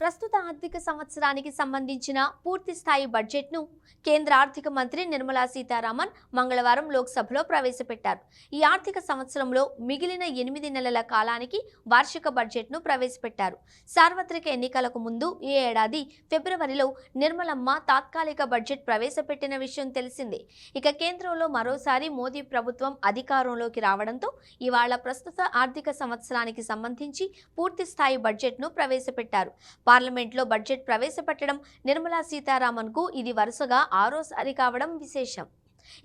ప్రస్తుత ఆర్థిక సంవత్సరానికి సంబంధించిన పూర్తి స్థాయి బడ్జెట్ను కేంద్ర ఆర్థిక మంత్రి నిర్మలా సీతారామన్ మంగళవారం లోక్సభలో ప్రవేశపెట్టారు. ఈ ఆర్థిక సంవత్సరంలో మిగిలిన 8 నెలల కాలానికి వార్షిక బడ్జెట్ను ప్రవేశపెట్టారు. సార్వత్రిక ఎన్నికలకు ముందు ఈ ఏడాది ఫిబ్రవరిలో నిర్మలమ్మ తాత్కాలిక బడ్జెట్ ప్రవేశపెట్టిన విషయం తెలిసిందే. ఇక కేంద్రంలో మరోసారి మోదీ ప్రభుత్వం అధికారంలోకి రావడంతో ఇవాళ ప్రస్తుత ఆర్థిక సంవత్సరానికి సంబంధించి పూర్తి స్థాయి బడ్జెట్ను ప్రవేశపెట్టారు. పార్లమెంట్లో బడ్జెట్ ప్రవేశపెట్టడం నిర్మలా సీతారామన్కు ఇది వరుసగా ఆరోసారి కావడం విశేషం.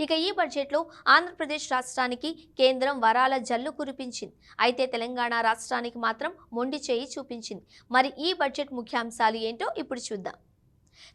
ఇక ఈ బడ్జెట్లో ఆంధ్రప్రదేశ్ రాష్ట్రానికి కేంద్రం వరాల జల్లు కురిపించింది. అయితే తెలంగాణ రాష్ట్రానికి మాత్రం మొండి చేయి చూపించింది. మరి ఈ బడ్జెట్ ముఖ్యాంశాలు ఏంటో ఇప్పుడు చూద్దాం.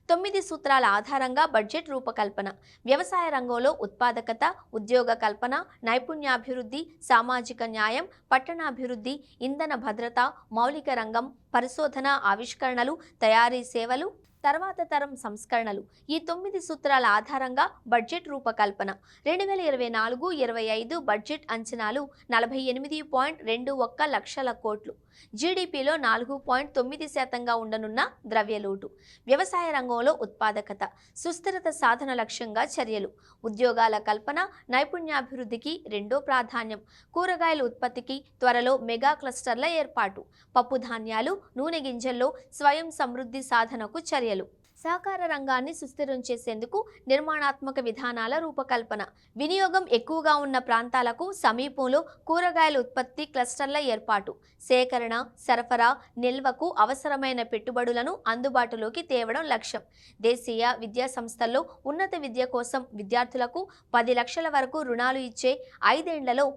9 సూత్రాల ఆధారంగా బడ్జెట్ రూపకల్పన. వ్యవసాయ రంగంలో ఉత్పాదకత, ఉద్యోగ కల్పన, నైపుణ్యాభివృద్ధి, సామాజిక న్యాయం, పట్టణాభివృద్ధి, ఇంధన భద్రత, మౌలిక రంగం, పరిశోధన ఆవిష్కరణలు, తయారీ సేవలు, తర్వాత తరం సంస్కరణలు. ఈ 9 సూత్రాల ఆధారంగా బడ్జెట్ రూపకల్పన. 2024-25 బడ్జెట్ అంచనాలు 48.21 లక్షల కోట్లు. జీడీపీలో 4.9% ఉండనున్న ద్రవ్యలోటు. వ్యవసాయ రంగంలో ఉత్పాదకత, సుస్థిరత సాధన లక్ష్యంగా చర్యలు. ఉద్యోగాల కల్పన, నైపుణ్యాభివృద్ధికి రెండో ప్రాధాన్యం. కూరగాయల ఉత్పత్తికి త్వరలో మెగా క్లస్టర్ల ఏర్పాటు. పప్పు ధాన్యాలు, నూనె గింజల్లో స్వయం సమృద్ధి సాధనకు చర్యలు. సహకార రంగాన్ని సుస్థిరం చేసేందుకు నిర్మాణాత్మక విధానాల రూపకల్పన. వినియోగం ఎక్కువగా ఉన్న ప్రాంతాలకు సమీపంలో కూరగాయల ఉత్పత్తి క్లస్టర్ల ఏర్పాటు. సేకరణ, సరఫరా, నిల్వకు అవసరమైన పెట్టుబడులను అందుబాటులోకి తేవడం లక్ష్యం. దేశీయ విద్యా సంస్థల్లో ఉన్నత విద్య కోసం విద్యార్థులకు 10 లక్షల వరకు రుణాలు ఇచ్చే 5 ఏళ్లలో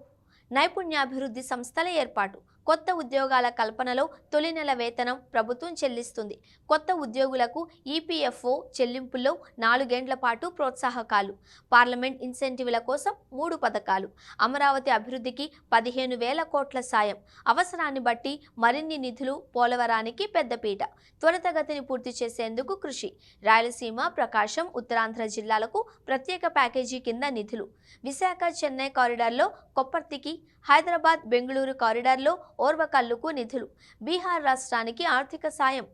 నైపుణ్యాభివృద్ధి సంస్థల ఏర్పాటు. కొత్త ఉద్యోగాల కల్పనలో తొలి నెల వేతనం ప్రభుత్వం చెల్లిస్తుంది. కొత్త ఉద్యోగులకు ఈపీఎఫ్ఓ చెల్లింపుల్లో 4 ఏళ్ల పాటు ప్రోత్సాహకాలు. పార్లమెంట్ ఇన్సెంటివ్ల కోసం 3 పథకాలు. అమరావతి అభివృద్ధికి 15,000 కోట్ల సాయం. అవసరాన్ని బట్టి మరిన్ని నిధులు. పోలవరానికి పెద్దపీట. త్వరితగతిని పూర్తి చేసేందుకు కృషి. రాయలసీమ, ప్రకాశం, ఉత్తరాంధ్ర జిల్లాలకు ప్రత్యేక ప్యాకేజీ కింద నిధులు. విశాఖ చెన్నై కారిడార్లో కొప్పర్తికి, హైదరాబాద్ బెంగళూరు కారిడార్లో ఓర్వకల్లుకు నిధులు. బీహార్ రాష్ట్రానికి ఆర్థిక సాయం.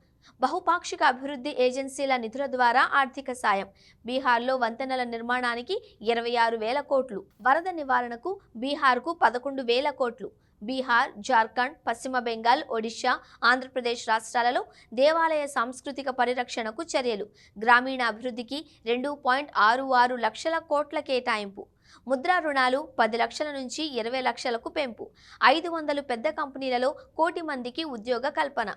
బహుపాక్షిక అభివృద్ధి ఏజెన్సీల నిధుల ద్వారా ఆర్థిక సాయం. బీహార్లో వంతెనల నిర్మాణానికి 26,000 కోట్లు. వరద నివారణకు బీహార్కు 11,000 కోట్లు. బీహార్, జార్ఖండ్, పశ్చిమ బెంగాల్, ఒడిశా, ఆంధ్రప్రదేశ్ రాష్ట్రాలలో దేవాలయ సాంస్కృతిక పరిరక్షణకు చర్యలు. గ్రామీణ అభివృద్ధికి 2.66 లక్షల కోట్ల కేటాయింపు. ముద్రా రుణాలు 10 లక్షల నుంచి 20 లక్షలకు పెంపు. 500 పెద్ద కంపెనీలలో 1 కోటి మందికి ఉద్యోగ కల్పన.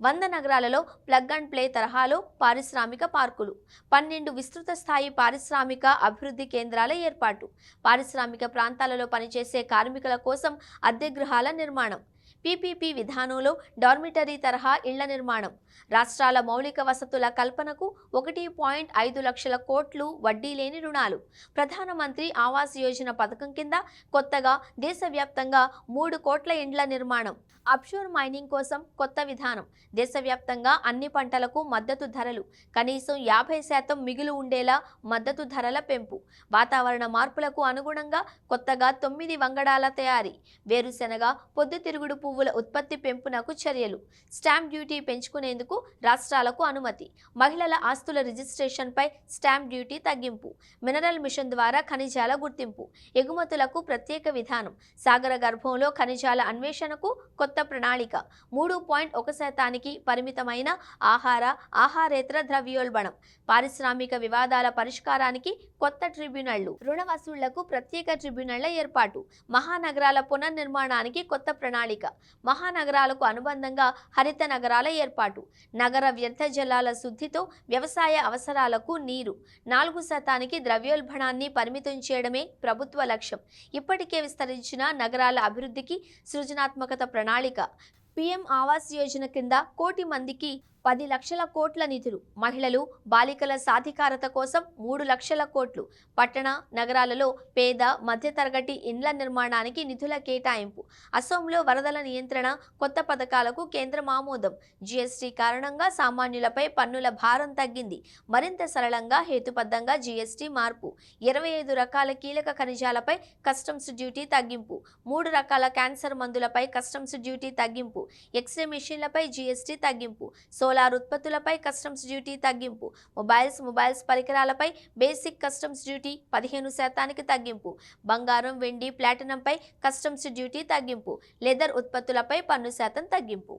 100 నగరాలలో ప్లగ్ అండ్ ప్లే తరహాలో పారిశ్రామిక పార్కులు. 12 విస్తృత స్థాయి పారిశ్రామిక అభివృద్ధి కేంద్రాల ఏర్పాటు. పారిశ్రామిక ప్రాంతాలలో పనిచేసే కార్మికుల కోసం అద్దె గృహాల నిర్మాణం. పీపీపీ విధానంలో డార్మిటరీ తరహా ఇళ్ల నిర్మాణం. రాష్ట్రాల మౌలిక వసతుల కల్పనకు 1.5 లక్షల కోట్లు వడ్డీ లేని రుణాలు. ప్రధానమంత్రి ఆవాస్ యోజన పథకం కింద కొత్తగా దేశవ్యాప్తంగా 3 కోట్ల ఇండ్ల నిర్మాణం. అప్షోర్ మైనింగ్ కోసం కొత్త విధానం. దేశవ్యాప్తంగా అన్ని పంటలకు మద్దతు ధరలు. కనీసం 50% మిగులు ఉండేలా మద్దతు ధరల పెంపు. వాతావరణ మార్పులకు అనుగుణంగా కొత్తగా 9 వంగడాల తయారీ. వేరుశెనగ, పొద్దుతిరుగుడు పువ్వుల ఉత్పత్తి పెంపునకు చర్యలు. స్టాంప్ డ్యూటీ పెంచుకునేందుకు రాష్ట్రాలకు అనుమతి. మహిళల ఆస్తుల రిజిస్ట్రేషన్పై స్టాంప్ డ్యూటీ తగ్గింపు. మినరల్ మిషన్ ద్వారా ఖనిజాల గుర్తింపు. ఎగుమతులకు ప్రత్యేక విధానం. సాగర గర్భంలో ఖనిజాల అన్వేషణకు కొత్త ప్రణాళిక. 3.1% పరిమితమైన ఆహారేతర ద్రవ్యోల్బణం. పారిశ్రామిక వివాదాల పరిష్కారానికి కొత్త ట్రిబ్యునళ్లు. రుణ వసూళ్లకు ప్రత్యేక ట్రిబ్యునళ్ల ఏర్పాటు. మహానగరాల పునర్నిర్మాణానికి కొత్త ప్రణాళిక. మహానగరాలకు అనుబంధంగా హరిత నగరాల ఏర్పాటు. నగర వ్యర్థ జలాల శుద్ధితో వ్యవసాయ అవసరాలకు నీరు. 4% ద్రవ్యోల్బణాన్ని పరిమితం చేయడమే ప్రభుత్వ లక్ష్యం. ఇప్పటికే విస్తరించిన నగరాల అభివృద్ధికి సృజనాత్మకత ప్రణాళిక. పీఎం ఆవాస్ యోజన కింద 1 కోటి మందికి 10 లక్షల కోట్ల నిధులు. మహిళలు, బాలికల సాధికారత కోసం 3 లక్షల కోట్లు. పట్టణ నగరాలలో పేద మధ్యతరగతి ఇండ్ల నిర్మాణానికి నిధుల కేటాయింపు. అసోంలో వరదల నియంత్రణ కొత్త పథకాలకు కేంద్రం ఆమోదం. జీఎస్టీ కారణంగా సామాన్యులపై పన్నుల భారం తగ్గింది. మరింత సరళంగా హేతుబద్ధంగా జీఎస్టీ మార్పు. 25 రకాల కీలక ఖనిజాలపై కస్టమ్స్ డ్యూటీ తగ్గింపు. 3 రకాల క్యాన్సర్ మందులపై కస్టమ్స్ డ్యూటీ తగ్గింపు. ఎక్స్రే మిషన్లపై జీఎస్టీ తగ్గింపు. సోలార్ ఉత్పత్తులపై కస్టమ్స్ డ్యూటీ తగ్గింపు, మొబైల్స్ పరికరాలపై బేసిక్ కస్టమ్స్ డ్యూటీ 15% తగ్గింపు, బంగారం, వెండి, ప్లాటినంపై కస్టమ్స్ డ్యూటీ తగ్గింపు, లెదర్ ఉత్పత్తులపై పన్ను శాతం తగ్గింపు.